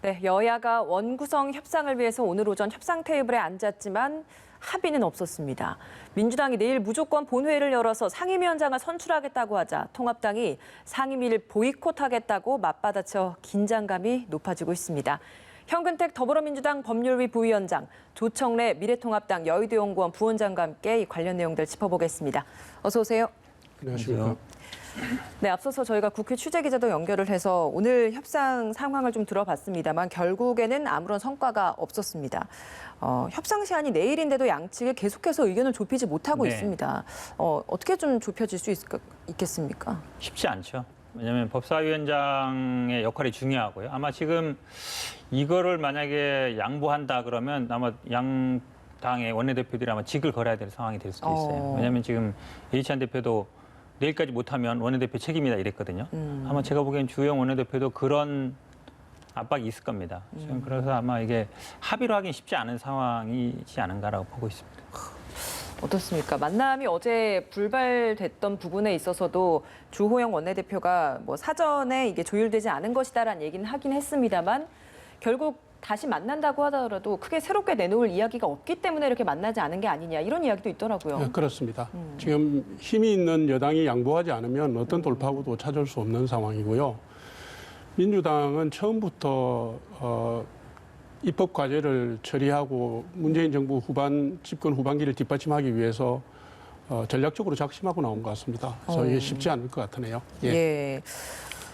네, 여야가 원구성 협상을 위해서 오늘 오전 협상 테이블에 앉았지만 합의는 없었습니다. 민주당이 내일 무조건 본회의를 열어서 상임위원장을 선출하겠다고 하자 통합당이 상임위를 보이콧하겠다고 맞받아쳐 긴장감이 높아지고 있습니다. 현근택 더불어민주당 법률위 부위원장, 조청래 미래통합당 여의도연구원 부원장과 함께 이 관련 내용들 짚어보겠습니다. 어서 오세요. 안녕하십니까. 네, 앞서서 저희가 국회 취재기자도 연결을 해서 오늘 협상 상황을 좀 들어봤습니다만 결국에는 아무런 성과가 없었습니다. 협상 시한이 내일인데도 양측이 계속해서 의견을 좁히지 못하고 있습니다. 어떻게 좀 좁혀질 수 있겠습니까? 쉽지 않죠. 왜냐하면 법사위원장의 역할이 중요하고요. 아마 지금 이거를 만약에 양보한다 그러면 아마 양당의 원내대표들이 아마 직을 걸어야 될 상황이 될 수도 있어요. 왜냐하면 지금 이해찬 대표도 내일까지 못하면 원내대표 책임이다 이랬거든요. 아마 제가 보기엔 주호영 원내대표도 그런 압박이 있을 겁니다. 지금 그래서 아마 이게 합의로 하긴 쉽지 않은 상황이지 않은가라고 보고 있습니다. 어떻습니까? 만남이 어제 불발됐던 부분에 있어서도 주호영 원내대표가 뭐 사전에 이게 조율되지 않은 것이다라는 얘기는 하긴 했습니다만 결국 다시 만난다고 하더라도 크게 새롭게 내놓을 이야기가 없기 때문에 이렇게 만나지 않은 게 아니냐 이런 이야기도 있더라고요. 네, 그렇습니다. 지금 힘이 있는 여당이 양보하지 않으면 어떤 돌파구도 찾을 수 없는 상황이고요. 민주당은 처음부터 입법 과제를 처리하고 문재인 정부 집권 후반기를 뒷받침하기 위해서 전략적으로 작심하고 나온 것 같습니다. 그래서 이게 쉽지 않을 것 같으네요. 예.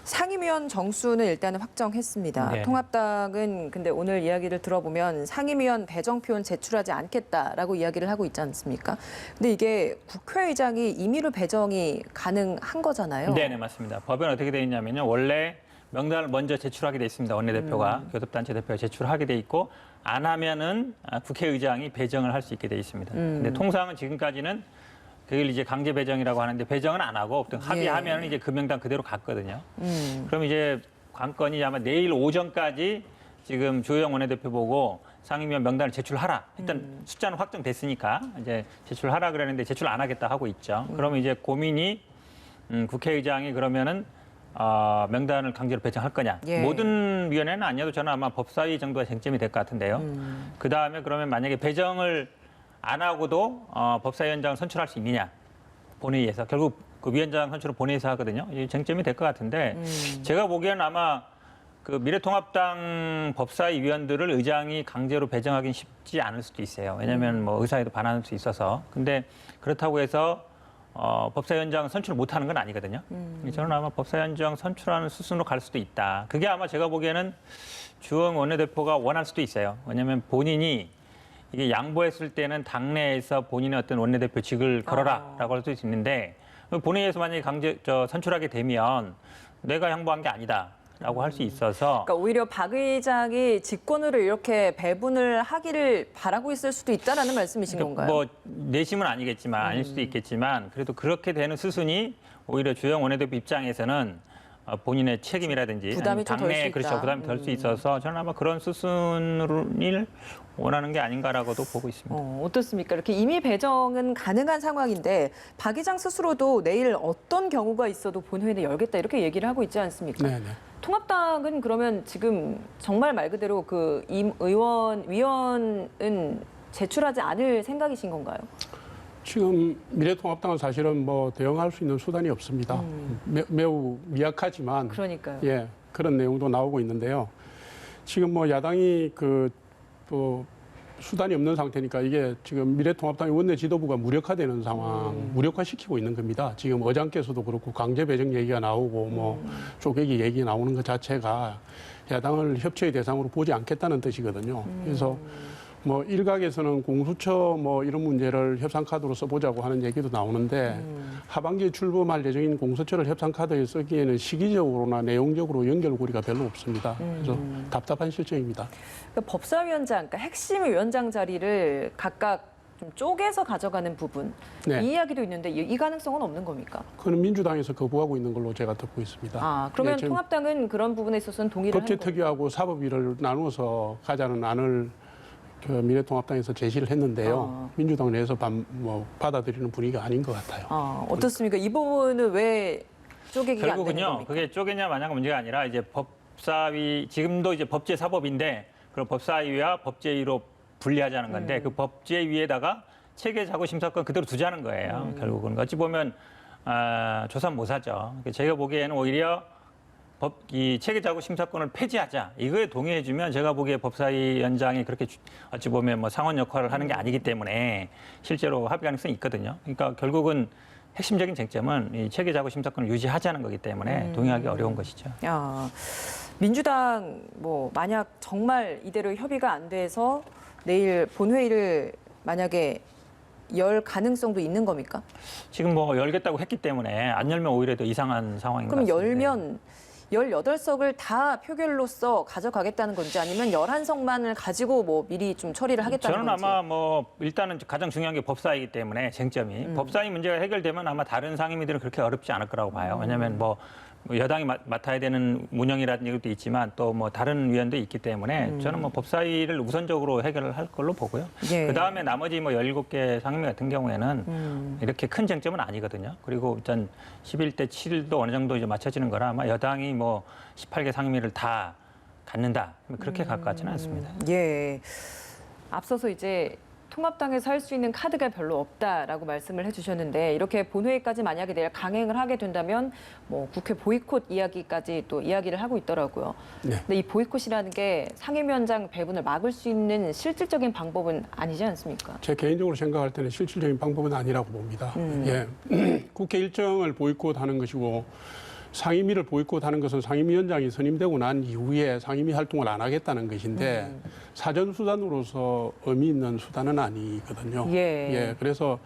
상임위원 정수는 일단은 확정했습니다. 네. 통합당은 근데 오늘 이야기를 들어보면 상임위원 배정표는 제출하지 않겠다라고 이야기를 하고 있지 않습니까? 근데 이게 국회의장이 임의로 배정이 가능한 거잖아요. 네, 맞습니다. 법에는 어떻게 되어 있냐면요. 원래 명단을 먼저 제출하게 돼 있습니다. 원내대표가 교섭단체 대표가 제출하게 돼 있고 안 하면은 국회의장이 배정을 할 수 있게 돼 있습니다. 근데 통상은 지금까지는 그걸 이제 강제 배정이라고 하는데 배정은 안 하고 보통 합의하면 이제 그 명단 그대로 갔거든요. 그럼 이제 관건이 아마 내일 오전까지 지금 주호영 원내대표 보고 상임위원 명단을 제출하라. 일단 숫자는 확정됐으니까 이제 제출하라 그랬는데 제출 안 하겠다 하고 있죠. 그러면 이제 고민이 국회의장이 그러면은 명단을 강제로 배정할 거냐. 예. 모든 위원회는 아니어도 저는 아마 법사위 정도가 쟁점이 될 것 같은데요. 그다음에 그러면 만약에 배정을 안 하고도 법사위원장을 선출할 수 있느냐. 본회의에서. 결국 그 위원장 선출을 본회의에서 하거든요. 이 쟁점이 될 것 같은데 제가 보기에는 아마 그 미래통합당 법사위 위원들을 의장이 강제로 배정하기는 쉽지 않을 수도 있어요. 왜냐하면 뭐 의사에도 반할 수 있어서. 근데 그렇다고 해서 법사위원장 선출을 못하는 건 아니거든요. 저는 아마 법사위원장 선출하는 수순으로 갈 수도 있다. 그게 아마 제가 보기에는 주호영 원내대표가 원할 수도 있어요. 왜냐하면 본인이 이게 양보했을 때는 당내에서 본인의 어떤 원내대표 직을 걸어라라고 할 수 있는데 본회의에서 만약에 선출하게 되면 내가 양보한 게 아니다라고 할 수 있어서 그러니까 오히려 박 의장이 직권으로 이렇게 배분을 하기를 바라고 있을 수도 있다라는 말씀이신 건가요? 뭐 내심은 아니겠지만 아닐 수도 있겠지만 그래도 그렇게 되는 수순이 오히려 주호영 원내대표 입장에서는 본인의 책임이라든지 부담이 좀 덜 수 있다. 그렇죠. 부담이 덜 수 있어서 저는 아마 그런 수순을 원하는 게 아닌가라고도 보고 있습니다. 어떻습니까? 이렇게 임의 배정은 가능한 상황인데 박 의장 스스로도 내일 어떤 경우가 있어도 본회의를 열겠다 이렇게 얘기를 하고 있지 않습니까? 네네. 통합당은 그러면 지금 정말 말 그대로 그 위원은 제출하지 않을 생각이신 건가요? 지금 미래통합당은 사실은 뭐 대응할 수 있는 수단이 없습니다. 매우 미약하지만 그러니까요. 예, 그런 내용도 나오고 있는데요. 지금 뭐 야당이 또 수단이 없는 상태니까 이게 지금 미래통합당의 원내 지도부가 무력화되는 상황, 무력화시키고 있는 겁니다. 지금 의장께서도 그렇고 강제 배정 얘기가 나오고 뭐 쪼개기 얘기 나오는 것 자체가 야당을 협치의 대상으로 보지 않겠다는 뜻이거든요. 그래서 뭐 일각에서는 공수처 뭐 이런 문제를 협상 카드로 써보자고 하는 얘기도 나오는데 하반기에 출범할 예정인 공수처를 협상 카드에 쓰기에는 시기적으로나 내용적으로 연결고리가 별로 없습니다. 그래서 답답한 실정입니다. 그러니까 법사위원장, 그러니까 핵심 위원장 자리를 각각 좀 쪼개서 가져가는 부분 네. 이 이야기도 있는데 이 가능성은 없는 겁니까? 그건 민주당에서 거부하고 있는 걸로 제가 듣고 있습니다. 그러면 네, 지금 통합당은 그런 부분에 있어서는 동의를 하는 겁니까? 법제특위하고 사법위를 나누어서 가자는 안을 그 미래통합당에서 제시를 했는데요. 민주당 내에서 받아들이는 분위기가 아닌 것 같아요. 어떻습니까? 이 부분은 왜 쪼개기가 안 되는 결국은요. 겁니까? 그게 쪼개냐 마냐가 문제가 아니라 이제 법사위 지금도 이제 법제사법인데 그 법사위와 법제위로 분리하자는 건데 그 법제위에다가 체계자구심사권 그대로 두자는 거예요. 결국은 어찌 보면 조삼모사죠. 제가 보기에는 오히려 이 체계자구심사권을 폐지하자 이거에 동의해주면 제가 보기에 법사위 원장이 그렇게 어찌 보면 뭐 상원 역할을 하는 게 아니기 때문에 실제로 합의 가능성이 있거든요. 그러니까 결국은 핵심적인 쟁점은 이 체계자구심사권을 유지하자는 거기 때문에 동의하기 어려운 것이죠. 야, 민주당 뭐 만약 정말 이대로 협의가 안 돼서 내일 본회의를 만약에 열 가능성도 있는 겁니까? 지금 뭐 열겠다고 했기 때문에 안 열면 오히려 더 이상한 상황인 것 그럼 같습니다. 열면 18석을 다 표결로서 가져가겠다는 건지 아니면 11석만을 가지고 뭐 미리 좀 처리를 하겠다는 저는 건지. 아마 뭐 일단은 가장 중요한 게 법사위이기 때문에 쟁점이 법사위 문제가 해결되면 아마 다른 상임위들은 그렇게 어렵지 않을 거라고 봐요. 왜냐하면 뭐 여당이 맡아야 되는 운영이라든지 것도 있지만 또 뭐 다른 위원도 있기 때문에 저는 뭐 법사위를 우선적으로 해결을 할 걸로 보고요. 예. 그다음에 나머지 뭐 17개 상임위 같은 경우에는 이렇게 큰 쟁점은 아니거든요. 그리고 일단 11대 7도 어느 정도 이제 맞춰지는 거라 아마 여당이 뭐 18개 상임위를 다 갖는다. 그렇게 갈 것 같지는 않습니다. 예. 앞서서 이제 통합당에서 할 수 있는 카드가 별로 없다라고 말씀을 해주셨는데 이렇게 본회의까지 만약에 내일 강행을 하게 된다면 뭐 국회 보이콧 이야기까지 또 이야기를 하고 있더라고요. 네. 근데 이 보이콧이라는 게 상임위원장 배분을 막을 수 있는 실질적인 방법은 아니지 않습니까? 제 개인적으로 생각할 때는 실질적인 방법은 아니라고 봅니다. 예. 국회 일정을 보이콧하는 것이고 상임위를 보이콧하는 것은 상임위원장이 선임되고 난 이후에 상임위 활동을 안 하겠다는 것인데 사전 수단으로서 의미 있는 수단은 아니거든요. 예. 그래서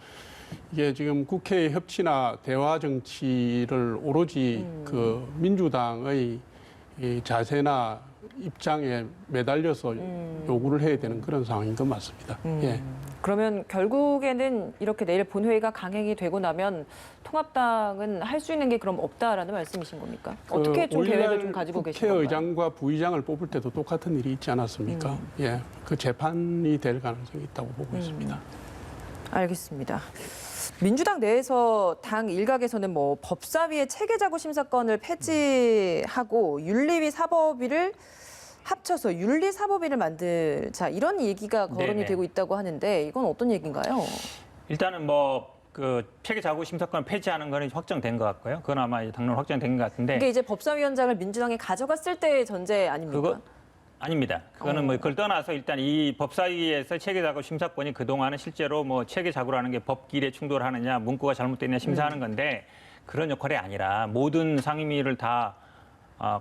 이게 지금 국회 협치나 대화 정치를 오로지 그 민주당의 이 자세나 입장에 매달려서 요구를 해야 되는 그런 상황인 것 맞습니다. 예. 그러면 결국에는 이렇게 내일 본회의가 강행이 되고 나면 통합당은 할 수 있는 게 그럼 없다라는 말씀이신 겁니까? 어떻게 좀 계획을 좀 가지고 계신 건가요? 국회의장과 부의장을 뽑을 때도 똑같은 일이 있지 않았습니까? 예, 그 재판이 될 가능성이 있다고 보고 있습니다. 알겠습니다. 민주당 내에서 당 일각에서는 뭐 법사위의 체계자구 심사권을 폐지하고 윤리위 사법위를 합쳐서 윤리사법위를 만들자 이런 얘기가 거론이 네네. 되고 있다고 하는데 이건 어떤 얘기인가요? 일단은 뭐 그 체계자구 심사권을 폐지하는 거는 확정된 것 같고요. 그건 아마 당론 확정된 것 같은데. 이게 이제 법사위원장을 민주당이 가져갔을 때의 전제 아닙니까? 그거 아닙니다. 그거는 뭐 그걸 떠나서 일단 이 법사위에서 체계자구 심사권이 그동안은 실제로 뭐 체계자구라는 게 법길에 충돌하느냐 문구가 잘못됐냐 심사하는 건데 그런 역할이 아니라 모든 상임위를 다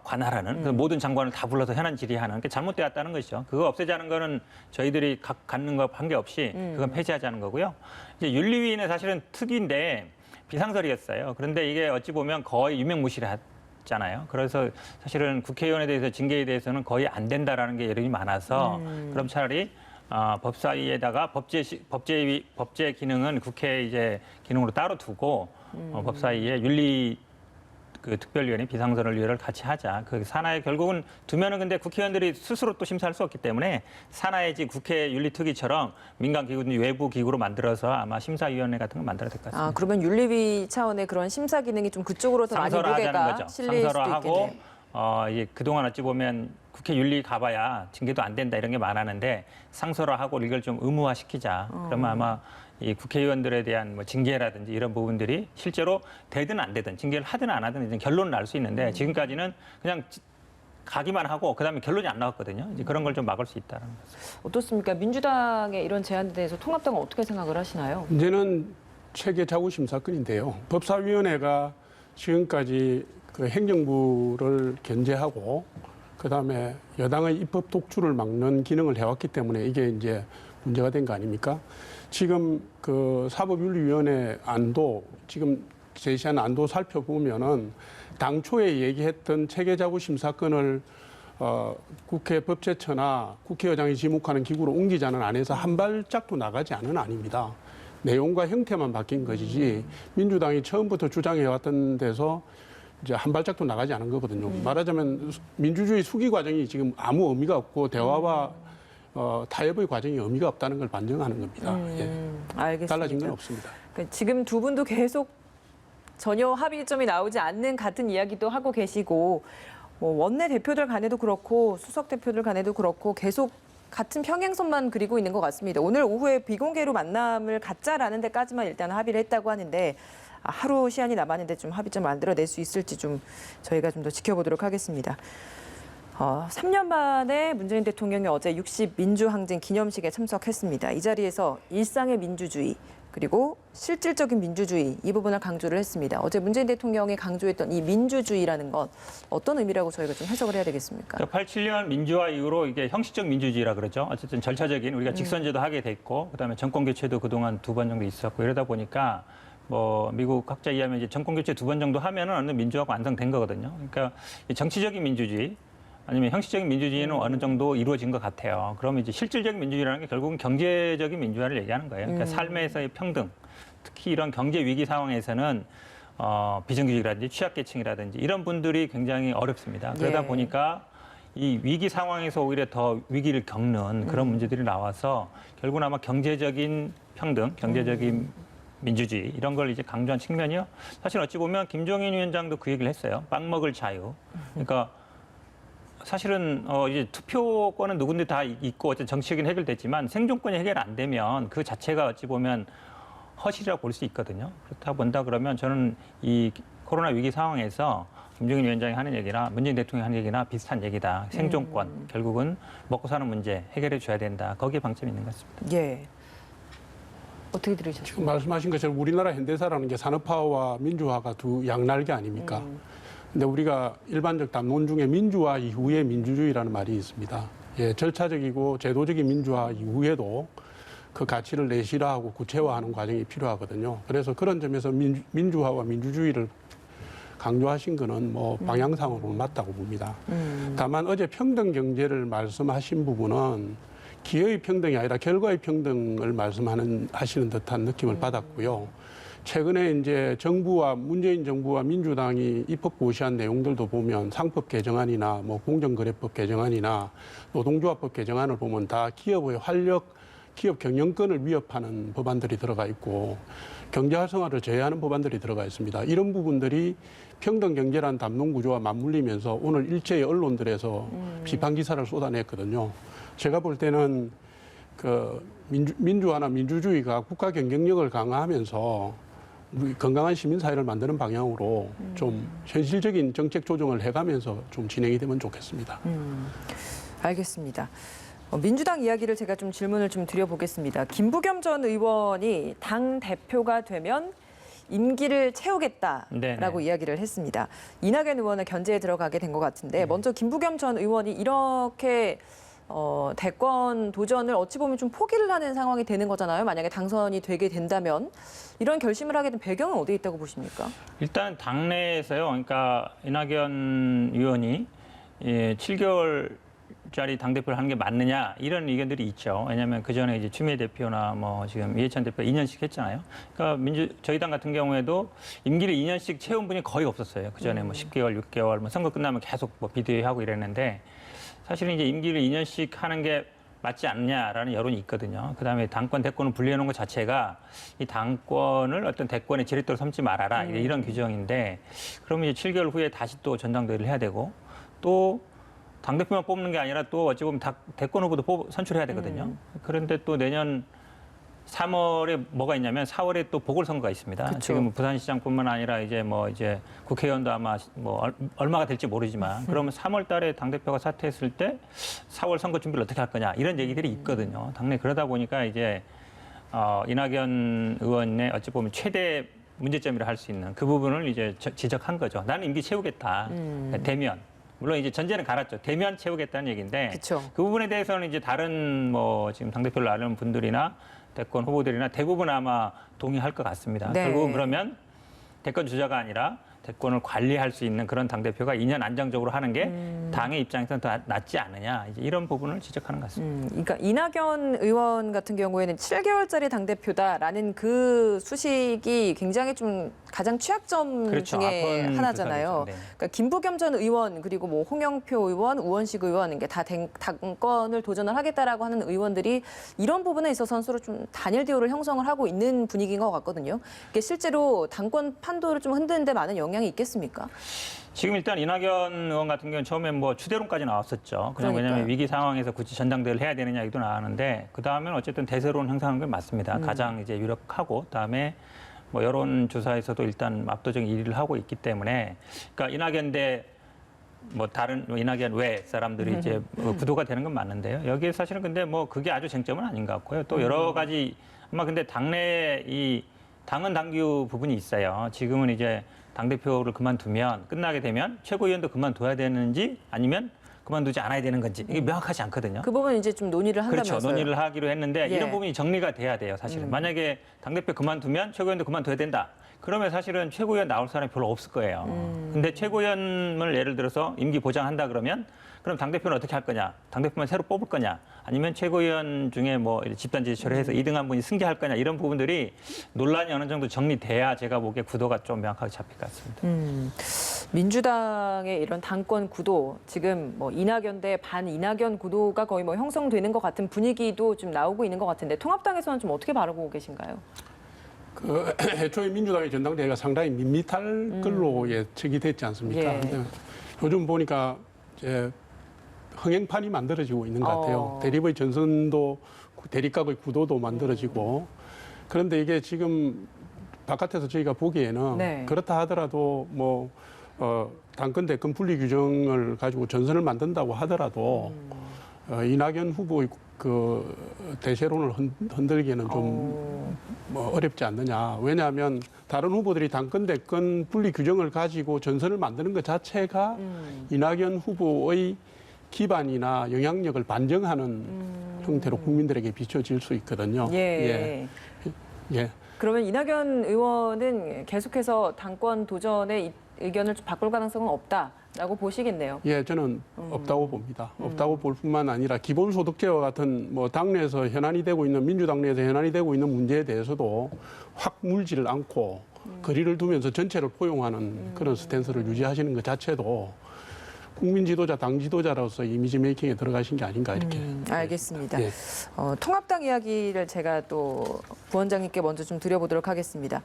관할하는 그 모든 장관을 다 불러서 현안 질의하는 게 잘못되었다는 것이죠. 그거 없애자는 거는 저희들이 갖는 거 관계없이 그건 폐지하자는 거고요. 이제 윤리위는 사실은 특위인데 비상설이었어요. 그런데 이게 어찌 보면 거의 유명무실했잖아요. 그래서 사실은 국회의원에 대해서 징계에 대해서는 거의 안 된다라는 게 여론이 많아서 그럼 차라리 법사위에다가 법제 기능은 국회 이제 기능으로 따로 두고 법사위에 윤리 그 특별위원회 비상선언위원회를 같이 하자. 그 산하에 결국은 두면은 근데 국회의원들이 스스로 또 심사할 수 없기 때문에 산하에 국회 윤리특위처럼 민간 기구든 외부 기구로 만들어서 아마 심사위원회 같은 거 만들어야 될 것 같습니다. 아 그러면 윤리위 차원의 그런 심사 기능이 좀 그쪽으로 더 많이 상설화하자는 무게가 거죠. 실릴 수도 상설화하고 있겠네요. 이제 그동안 어찌 보면 국회 윤리 가봐야 징계도 안 된다 이런 게 많았는데 상설화하고 이걸 좀 의무화시키자. 그러면 아마 이 국회의원들에 대한 뭐 징계라든지 이런 부분들이 실제로 되든 안 되든 징계를 하든 안 하든 이제 결론은 날 수 있는데 지금까지는 그냥 가기만 하고 그다음에 결론이 안 나왔거든요. 이제 그런 걸 좀 막을 수 있다는 거죠. 어떻습니까? 민주당의 이런 제안에 대해서 통합당은 어떻게 생각을 하시나요? 문제는 체계자구심사건인데요. 법사위원회가 지금까지 그 행정부를 견제하고 그다음에 여당의 입법 독주를 막는 기능을 해왔기 때문에 이게 이제 문제가 된 거 아닙니까? 지금 그 사법윤리위원회 안도 지금 제시한 안도 살펴보면은 당초에 얘기했던 체계자구심사건을 국회 법제처나 국회의장이 지목하는 기구로 옮기자는 안에서 한 발짝도 나가지 않은 안입니다. 내용과 형태만 바뀐 것이지 민주당이 처음부터 주장해왔던 데서 이제 한 발짝도 나가지 않은 거거든요. 말하자면 민주주의 수기 과정이 지금 아무 의미가 없고 대화와 타협의 과정이 의미가 없다는 걸 반증하는 겁니다. 알겠습니다. 달라진 건 없습니다. 그러니까 지금 두 분도 계속 전혀 합의점이 나오지 않는 같은 이야기도 하고 계시고 뭐 원내 대표들 간에도 그렇고 수석 대표들 간에도 그렇고 계속 같은 평행선만 그리고 있는 것 같습니다. 오늘 오후에 비공개로 만남을 갖자라는 데까지만 일단 합의를 했다고 하는데 하루 시한이 남았는데 좀 합의 좀 만들어낼 수 있을지 좀 저희가 좀 더 지켜보도록 하겠습니다. 3년 만에 문재인 대통령이 어제 60 민주항쟁 기념식에 참석했습니다. 이 자리에서 일상의 민주주의 그리고 실질적인 민주주의 이 부분을 강조를 했습니다. 어제 문재인 대통령이 강조했던 이 민주주의라는 것 어떤 의미라고 저희가 좀 해석을 해야 되겠습니까? 87년 민주화 이후로 이게 형식적 민주주의라 그러죠. 어쨌든 절차적인 우리가 직선제도 하게 됐고 그다음에 정권 교체도 그동안 2번 정도 있었고 이러다 보니까 뭐 미국 학자 이하면 이제 정권 교체 2번 정도 하면은 어느 민주화가 완성된 거거든요. 그러니까 이 정치적인 민주주의 아니면 형식적인 민주주의는 어느 정도 이루어진 것 같아요. 그러면 이제 실질적인 민주주의라는 게 결국은 경제적인 민주화를 얘기하는 거예요. 그러니까 삶에서의 평등, 특히 이런 경제 위기 상황에서는 비정규직이라든지 취약계층이라든지 이런 분들이 굉장히 어렵습니다. 그러다 예. 보니까 이 위기 상황에서 오히려 더 위기를 겪는 그런 문제들이 나와서 결국은 아마 경제적인 평등, 경제적인 민주주의 이런 걸 이제 강조한 측면이요. 사실 어찌 보면 김종인 위원장도 그 얘기를 했어요. 빵 먹을 자유. 그러니까 사실은 이제 투표권은 누군데 다 있고 어쨌든 정치적인 해결됐지만 생존권이 해결 안 되면 그 자체가 어찌 보면 허실이라고 볼 수 있거든요. 그렇다 본다 그러면 저는 이 코로나 위기 상황에서 김종인 위원장이 하는 얘기나 문재인 대통령이 하는 얘기나 비슷한 얘기다. 생존권 결국은 먹고 사는 문제 해결해 줘야 된다. 거기에 방점이 있는 것 같습니다. 예. 어떻게 들으셨어요? 지금 말씀하신 것처럼 우리나라 현대사라는 게 산업화와 민주화가 두 양날개 아닙니까? 근데 우리가 일반적 담론 중에 민주화 이후의 민주주의라는 말이 있습니다. 예, 절차적이고 제도적인 민주화 이후에도 그 가치를 내실화하고 구체화하는 과정이 필요하거든요. 그래서 그런 점에서 민주화와 민주주의를 강조하신 거는 뭐 방향상으로는 맞다고 봅니다. 다만 어제 평등 경제를 말씀하신 부분은 기회의 평등이 아니라 결과의 평등을 하시는 듯한 느낌을 받았고요. 최근에 이제 문재인 정부와 민주당이 입법 고시한 내용들도 보면 상법 개정안이나 뭐 공정거래법 개정안이나 노동조합법 개정안을 보면 다 기업의 기업 경영권을 위협하는 법안들이 들어가 있고 경제 활성화를 제외하는 법안들이 들어가 있습니다. 이런 부분들이 평등 경제라는 담론 구조와 맞물리면서 오늘 일제히 언론들에서 비판 기사를 쏟아냈거든요. 제가 볼 때는 그 민주화나 민주주의가 국가 경쟁력을 강화하면서 건강한 시민사회를 만드는 방향으로 좀 현실적인 정책 조정을 해가면서 좀 진행이 되면 좋겠습니다. 알겠습니다. 민주당 이야기를 제가 좀 질문을 좀 드려보겠습니다. 김부겸 전 의원이 당 대표가 되면 임기를 채우겠다라고 네네. 이야기를 했습니다. 이낙연 의원은 견제에 들어가게 된 것 같은데 먼저 김부겸 전 의원이 이렇게 대권 도전을 어찌 보면 좀 포기를 하는 상황이 되는 거잖아요. 만약에 당선이 되게 된다면 이런 결심을 하게 된 배경은 어디에 있다고 보십니까? 일단 당내에서요. 그러니까 이낙연 의원이 7개월짜리 당대표를 하는 게 맞느냐 이런 의견들이 있죠. 왜냐하면 그전에 이제 추미애 대표나 뭐 지금 이해찬 대표 2년씩 했잖아요. 그러니까 저희 당 같은 경우에도 임기를 2년씩 채운 분이 거의 없었어요. 그전에 뭐 10개월, 6개월 뭐 선거 끝나면 계속 뭐 비대위하고 이랬는데 사실은 이제 임기를 2년씩 하는 게 맞지 않냐라는 여론이 있거든요. 그다음에 당권, 대권을 분리해놓은 것 자체가 이 당권을 어떤 대권의 지렛대로 삼지 말아라 이런 규정인데 그러면 이제 7개월 후에 다시 또 전당대회를 해야 되고 또 당대표만 뽑는 게 아니라 또 어찌 보면 대권 후보도 선출해야 되거든요. 그런데 또 내년 3월에 뭐가 있냐면 4월에 또 보궐선거가 있습니다. 그쵸. 지금 부산시장뿐만 아니라 이제 국회의원도 아마 얼마가 될지 모르지만 그러면 3월 달에 당대표가 사퇴했을 때 4월 선거 준비를 어떻게 할 거냐 이런 얘기들이 있거든요. 당내 그러다 보니까 이제 이낙연 의원의 어찌 보면 최대 문제점이라 할 수 있는 그 부분을 이제 지적한 거죠. 나는 임기 채우겠다. 대면. 물론 이제 전제는 갈았죠. 대면 채우겠다는 얘기인데 그쵸. 그 부분에 대해서는 이제 다른 지금 당대표를 나르는 분들이나 대권 후보들이나 대부분 아마 동의할 것 같습니다. 네. 결국은 그러면 대권 주자가 아니라 대권을 관리할 수 있는 그런 당대표가 2년 안정적으로 하는 게 당의 입장에서는 더 낫지 않느냐. 이제 이런 부분을 지적하는 것 같습니다. 그러니까 이낙연 의원 같은 경우에는 7개월짜리 당대표다라는 그 수식이 굉장히 좀 가장 취약점 그렇죠. 중에 아픈 하나잖아요. 부서죠. 네. 그러니까 김부겸 전 의원 그리고 뭐 홍영표 의원, 우원식 의원 이게 다 당권을 도전을 하겠다라고 하는 의원들이 이런 부분에 있어서는 서로 좀 단일 듀오를 형성을 하고 있는 분위기인 것 같거든요. 이게 실제로 당권 판도를 좀 흔드는 데 많은 영향이 영향이 있겠습니까? 지금 일단 이낙연 의원 같은 경우는 처음에 뭐 추대론까지 나왔었죠. 그냥 왜냐하면 그러니까요. 위기 상황에서 굳이 전당대회를 해야 되느냐 얘기도 나왔는데 그 다음에는 어쨌든 대세론 형성한 건 맞습니다. 가장 이제 유력하고 그다음에 뭐 여론조사에서도 일단 압도적인 1위를 하고 있기 때문에 그러니까 이낙연 대 뭐 다른 이낙연 외 사람들이 이제 구도가 되는 건 맞는데요. 여기에 사실은 근데 뭐 그게 아주 쟁점은 아닌 것 같고요. 또 여러 가지 아마 근데 당내 이 당헌 당규 부분이 있어요. 지금은 이제 당대표를 그만두면 끝나게 되면 최고위원도 그만둬야 되는지 아니면 그만두지 않아야 되는 건지 이게 명확하지 않거든요. 그 부분은 이제 좀 논의를 한다면서요. 그렇죠. 논의를 하기로 했는데 예. 이런 부분이 정리가 돼야 돼요. 사실은. 만약에 당대표 그만두면 최고위원도 그만둬야 된다. 그러면 사실은 최고위원 나올 사람이 별로 없을 거예요. 근데 최고위원을 예를 들어서 임기 보장한다 그러면 그럼 당대표는 어떻게 할 거냐? 당대표만 새로 뽑을 거냐? 아니면 최고위원 중에 뭐 집단 지지처를 해서 2등한 분이 승계할 거냐? 이런 부분들이 논란이 어느 정도 정리돼야 제가 보기에 구도가 좀 명확하게 잡힐 것 같습니다. 민주당의 이런 당권 구도, 지금 뭐 이낙연 대 반 이낙연 구도가 거의 뭐 형성되는 것 같은 분위기도 좀 나오고 있는 것 같은데 통합당에서는 좀 어떻게 바라보고 계신가요? 그 애초에 민주당의 전당대회가 상당히 밋밋할 걸로 예측이 됐지 않습니까? 예. 근데 요즘 보니까 이제 흥행판이 만들어지고 있는 것 같아요. 대립의 전선도 대립각의 구도도 만들어지고 그런데 이게 지금 바깥에서 저희가 보기에는 네. 그렇다 하더라도 뭐 당권 대권 분리 규정을 가지고 전선을 만든다고 하더라도 이낙연 후보의 그 대세론을 흔들기에는 좀 뭐 어렵지 않느냐. 왜냐하면 다른 후보들이 당권 대권 분리 규정을 가지고 전선을 만드는 것 자체가 이낙연 후보의 기반이나 영향력을 반증하는 형태로 국민들에게 비춰질 수 있거든요. 예. 예. 그러면 이낙연 의원은 계속해서 당권 도전의 의견을 좀 바꿀 가능성은 없다라고 보시겠네요. 예, 저는 없다고 봅니다. 없다고 볼 뿐만 아니라 기본소득제와 같은 뭐 당내에서 현안이 되고 있는 민주당 내에서 현안이 되고 있는 문제에 대해서도 확 물지를 않고 거리를 두면서 전체를 포용하는 그런 스탠스를 유지하시는 것 자체도 국민 지도자, 당 지도자로서 이미지 메이킹에 들어가신 게 아닌가 이렇게. 알겠습니다. 예. 통합당 이야기를 제가 또 부원장님께 먼저 좀 드려보도록 하겠습니다.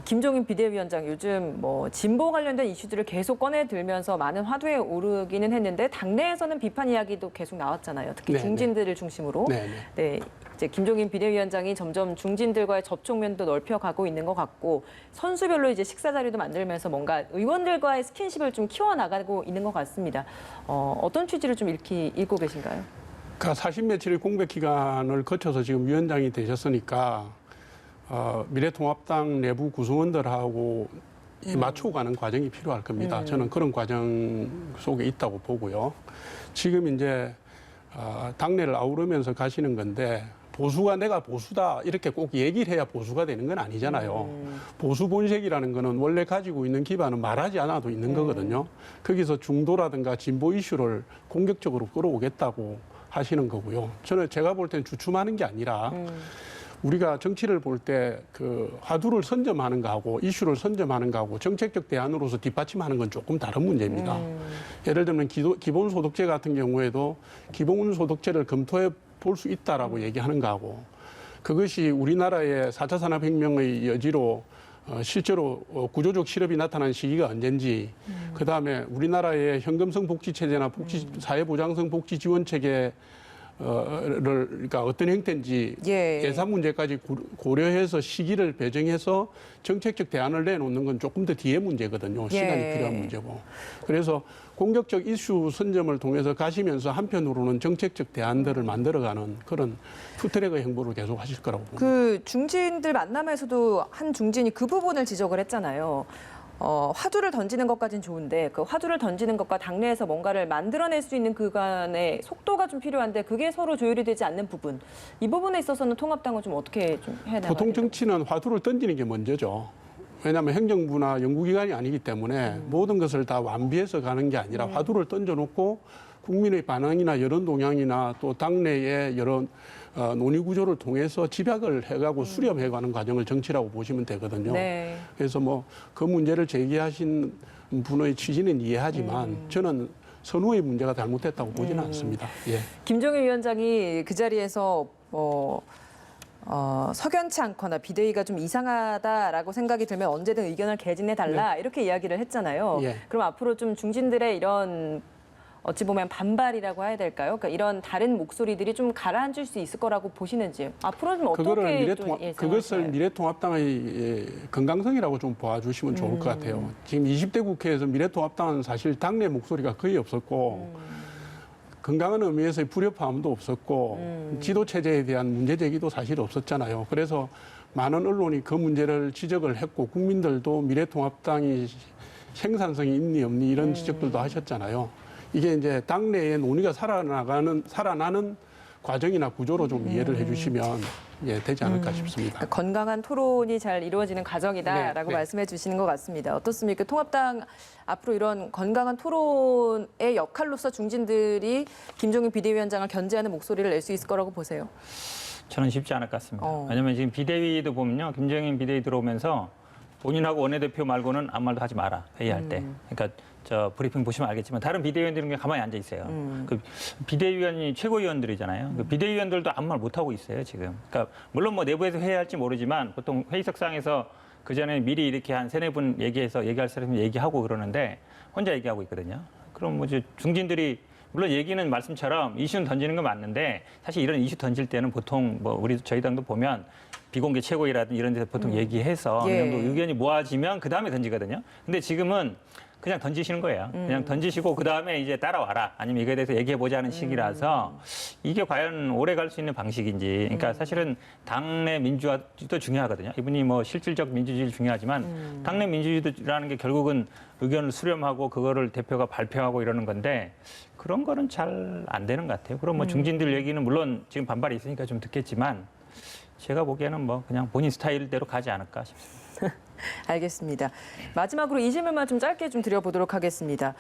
김종인 비대위원장 요즘 뭐 진보 관련된 이슈들을 계속 꺼내 들면서 많은 화두에 오르기는 했는데 당내에서는 비판 이야기도 계속 나왔잖아요. 특히 네, 중진들을 중심으로. 네, 네. 네, 이제 김종인 비대위원장이 점점 중진들과의 접촉면도 넓혀가고 있는 것 같고 선수별로 이제 식사 자리도 만들면서 뭔가 의원들과의 스킨십을 좀 키워나가고 있는 것 같습니다. 어떤 취지를 좀 읽고 계신가요? 그 40며칠의 공백 기간을 거쳐서 지금 위원장이 되셨으니까 미래통합당 내부 구성원들하고 맞춰가는 과정이 필요할 겁니다. 저는 그런 과정 속에 있다고 보고요. 지금 이제 당내를 아우르면서 가시는 건데 보수가 내가 보수다 이렇게 꼭 얘기를 해야 보수가 되는 건 아니잖아요. 보수 본색이라는 거는 원래 가지고 있는 기반은 말하지 않아도 있는 거거든요. 거기서 중도라든가 진보 이슈를 공격적으로 끌어오겠다고 하시는 거고요. 저는 제가 볼 때는 주춤하는 게 아니라 우리가 정치를 볼 때 그 화두를 선점하는 거하고 이슈를 선점하는 거하고 정책적 대안으로서 뒷받침하는 건 조금 다른 문제입니다. 예를 들면 기본소득제 같은 경우에도 기본소득제를 검토해 볼 수 있다라고 얘기하는 거하고 그것이 우리나라의 4차 산업혁명의 여지로 실제로 구조적 실업이 나타난 시기가 언젠지 그다음에 우리나라의 현금성 복지체제나 사회보장성 복지지원체계 그러니까 어떤 형태인지 예산 문제까지 고려해서 시기를 배정해서 정책적 대안을 내놓는 건 조금 더 뒤의 문제거든요. 시간이 필요한 문제고. 그래서 공격적 이슈 선점을 통해서 가시면서 한편으로는 정책적 대안들을 만들어가는 그런 투트랙의 행보를 계속 하실 거라고 봅니다. 그 중진들 만남에서도 한 중진이 그 부분을 지적을 했잖아요. 화두를 던지는 것까지는 좋은데 그 화두를 던지는 것과 당내에서 뭔가를 만들어낼 수 있는 그간의 속도가 좀 필요한데 그게 서로 조율이 되지 않는 부분. 이 부분에 있어서는 통합당은 좀 어떻게 좀 해야 되나요? 보통 정치는 화두를 던지는 게 먼저죠. 왜냐하면 행정부나 연구기관이 아니기 때문에 모든 것을 다 완비해서 가는 게 아니라 화두를 던져놓고 국민의 반응이나 여론 동향이나 또 당내의 여러 논의 구조를 통해서 집약을 해가고 수렴해가는 과정을 정치라고 보시면 되거든요. 네. 그래서 뭐 그 문제를 제기하신 분의 취지는 이해하지만 저는 선후의 문제가 잘못됐다고 보지는 않습니다. 예. 김종인 위원장이 그 자리에서 석연치 않거나 비대위가 좀 이상하다라고 생각이 들면 언제든 의견을 개진해달라 이렇게 이야기를 했잖아요. 예. 그럼 앞으로 좀 중진들의 이런 어찌 보면 반발이라고 해야 될까요? 그러니까 이런 다른 목소리들이 좀 가라앉을 수 있을 거라고 보시는지 앞으로 좀 어떻게 좀 그것을 미래통합당의 건강성이라고 좀 봐주시면 좋을 것 같아요. 지금 20대 국회에서 미래통합당은 사실 당내 목소리가 거의 없었고 건강한 의미에서의 불협화음도 없었고 지도 체제에 대한 문제 제기도 사실 없었잖아요. 그래서 많은 언론이 그 문제를 지적을 했고 국민들도 미래통합당이 생산성이 있니 없니 이런 지적들도 하셨잖아요. 이게 이제 당내의 논의가 살아나는 과정이나 구조로 좀 이해를 해주시면 되지 않을까 싶습니다. 그러니까 건강한 토론이 잘 이루어지는 과정이다라고 네. 말씀해 주시는 것 같습니다. 어떻습니까? 통합당 앞으로 이런 건강한 토론의 역할로서 중진들이 김종인 비대위원장을 견제하는 목소리를 낼 수 있을 거라고 보세요? 저는 쉽지 않을 것 같습니다. 왜냐하면 지금 비대위도 보면요. 김종인 비대위 들어오면서 본인하고 원내대표 말고는 아무 말도 하지 마라. 회의할 때. 그러니까 저 브리핑 보시면 알겠지만 다른 비대위원들은 그냥 가만히 앉아 있어요. 그 비대위원이 최고위원들이잖아요. 그 비대위원들도 아무 말 못 하고 있어요 지금. 그러니까 물론 뭐 내부에서 회의할지 모르지만 보통 회의석상에서 그 전에 미리 이렇게 한 3-4분 얘기해서 얘기할 사람이 얘기하고 그러는데 혼자 얘기하고 있거든요. 그럼 뭐 이제 중진들이 물론 얘기는 말씀처럼 이슈는 던지는 건 맞는데 사실 이런 이슈 던질 때는 보통 뭐 저희 당도 보면 비공개 최고위라든지 이런 데서 보통 얘기해서 어느 정도 의견이 모아지면 그 다음에 던지거든요. 근데 지금은 그냥 던지시는 거예요. 그냥 던지시고 그다음에 이제 따라와라. 아니면 이거에 대해서 얘기해보자는 식이라서 이게 과연 오래 갈 수 있는 방식인지. 그러니까 사실은 당내 민주화도 중요하거든요. 이분이 뭐 실질적 민주주의 중요하지만 당내 민주주의라는 게 결국은 의견을 수렴하고 그거를 대표가 발표하고 이러는 건데 그런 거는 잘 안 되는 것 같아요. 그럼 뭐 중진들 얘기는 물론 지금 반발이 있으니까 좀 듣겠지만 제가 보기에는 뭐 그냥 본인 스타일대로 가지 않을까 싶습니다. 알겠습니다. 마지막으로 이 질문만 좀 짧게 좀 드려보도록 하겠습니다.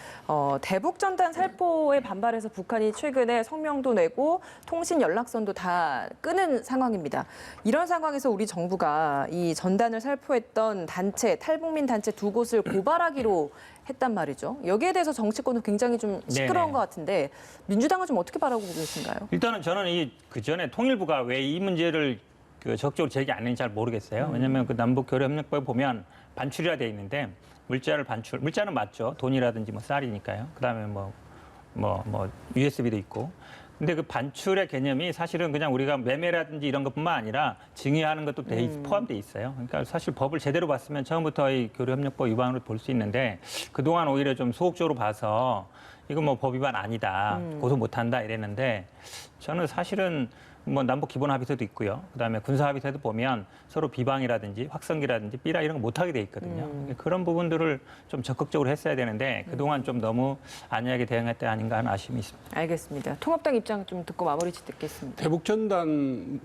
대북 전단 살포에 반발해서 북한이 최근에 성명도 내고 통신 연락선도 다 끊은 상황입니다. 이런 상황에서 우리 정부가 이 전단을 살포했던 단체, 탈북민 단체 2곳을 고발하기로 했단 말이죠. 여기에 대해서 정치권은 굉장히 좀 시끄러운 네네. 것 같은데 민주당은 좀 어떻게 바라보고 계신가요? 일단은 저는 그 전에 통일부가 왜 이 문제를 적극적으로 제기 안 했는지 잘 모르겠어요. 왜냐하면 그 남북교류협력법에 보면 반출이라 돼 있는데 물자는 맞죠. 돈이라든지 뭐 쌀이니까요. 그다음에 뭐 USB도 있고. 근데 그 반출의 개념이 사실은 그냥 우리가 매매라든지 이런 것뿐만 아니라 증여하는 것도 포함돼 있어요. 그러니까 사실 법을 제대로 봤으면 처음부터 이 교류협력법 위반으로 볼 수 있는데 그동안 오히려 좀 소극적으로 봐서 이거 뭐 법 위반 아니다, 고소 못한다 이랬는데 저는 사실은 뭐 남북 기본 합의서도 있고요. 그다음에 군사 합의서도 보면 서로 비방이라든지 확성기라든지 삐라 이런 거 못하게 돼 있거든요. 그런 부분들을 좀 적극적으로 했어야 되는데 그동안 좀 너무 안이하게 대응할 때 아닌가 하는 아쉬움이 있습니다. 알겠습니다. 통합당 입장 좀 듣고 마무리 짓겠습니다. 대북 전단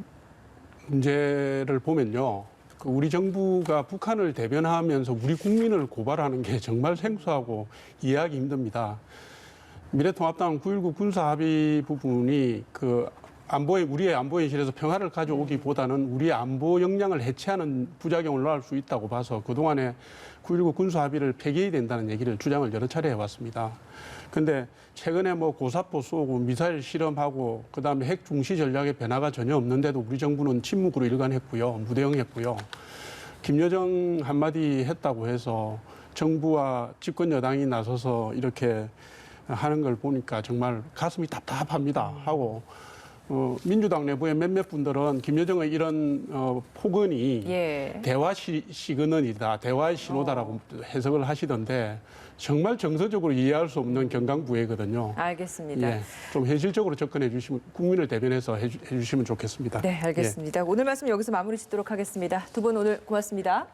문제를 보면요. 우리 정부가 북한을 대변하면서 우리 국민을 고발하는 게 정말 생소하고 이해하기 힘듭니다. 미래통합당 9.19 군사합의 부분이 우리의 안보 현실에서 평화를 가져오기보다는 우리의 안보 역량을 해체하는 부작용을 낳을 수 있다고 봐서 그동안에 9.19 군사합의를 폐기해야 된다는 얘기를 주장을 여러 차례 해왔습니다. 그런데 최근에 뭐 고사포 쏘고 미사일 실험하고 그다음에 핵 중시 전략의 변화가 전혀 없는데도 우리 정부는 침묵으로 일관했고요. 무대응했고요. 김여정 한마디 했다고 해서 정부와 집권 여당이 나서서 이렇게 하는 걸 보니까 정말 가슴이 답답합니다 하고 민주당 내부의 몇몇 분들은 김여정의 이런 폭언이 대화 시그널이다, 대화의 신호다라고 해석을 하시던데 정말 정서적으로 이해할 수 없는 경강부회거든요. 알겠습니다. 좀 현실적으로 접근해 주시면 국민을 대변해서 해주시면 좋겠습니다. 네, 알겠습니다. 오늘 말씀 여기서 마무리 짓도록 하겠습니다. 두 분 오늘 고맙습니다.